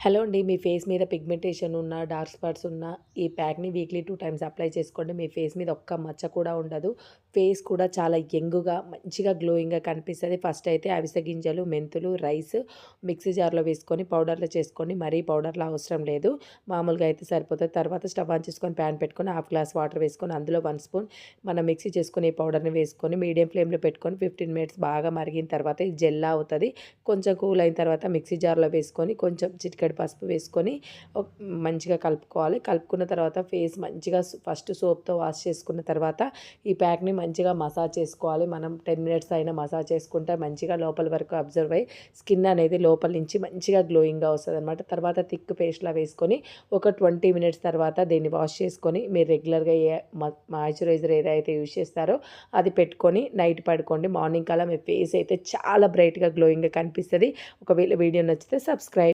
Hello అండి. మీ face మీద pigmentation ఉన్న, డార్క్ స్పాట్స్ ఉన్న ఈ ప్యాక్‌ని వీక్లీ 2 టైమ్స్ అప్లై చేసుకోండి. మీ ఫేస్ మీద ఒక్క మచ్చ కూడా ఉండదు. ఫేస్ కూడా చాలా యంగ్‌గా, మంచిగా గ్లోయింగ్‌గా కనిపిస్తది. ఫస్ట్ అయితే అవిసె గింజలు, మెంతులు, రైస్ మిక్సీ జార్‌లో వేసుకొని పౌడర్‌లో చేసుకోండి. మరీ పౌడర్‌లా అవసరం లేదు. మామూలుగా అయితే సరిపోతది. తర్వాత స్టవ్ ఆన్ చేసుకొని ప్యాన్ పెట్టుకొని హాఫ్ గ్లాస్ వాటర్ వేసుకొని అందులో 1 స్పూన్ మనం మిక్సీ చేసుకుని ఈ పౌడర్‌ని వేసుకొని మీడియం ఫ్లేమ్‌లో పెట్టుకొని 15 మినిట్స్ బాగా మరిగిన తర్వాత ఇది జెల్లా అవుతది. కొంచెం కూల్ అయిన తర్వాత మిక్సీ జార్‌లో వేసుకొని కొంచెం చిటికెడు పసుపు వేసుకొని మంచిగా కలుపుకోవాలి. కలుపుకున్న తర్వాత ఫేస్ మంచిగా ఫస్ట్ సోప్‌తో వాష్ చేసుకున్న తర్వాత ఈ ప్యాక్‌ని మంచిగా మసాజ్ చేసుకోవాలి. మనం 10 మినిట్స్ అయినా మసాజ్ చేసుకుంటే మంచిగా లోపల వరకు అబ్జర్వ్ అయ్యి స్కిన్ అనేది లోపల నుంచి మంచిగా గ్లోయింగ్‌గా వస్తదనమాట. తర్వాత థిక్ పేస్ట్‌లా వేసుకొని ఒక 20 మినిట్స్ తర్వాత దీన్ని వాష్ చేసుకొని మీరు రెగ్యులర్‌గా ఏ మాయిశ్చరైజర్ ఏదైతే యూజ్ చేస్తారో అది పెట్టుకొని నైట్ పడుకోండి. మార్నింగ్ కల్లా మీ ఫేస్ అయితే చాలా బ్రైట్‌గా గ్లోయింగ్‌గా కనిపిస్తది. ఒకవేళ వీడియో నచ్చితే సబ్స్క్రైబ్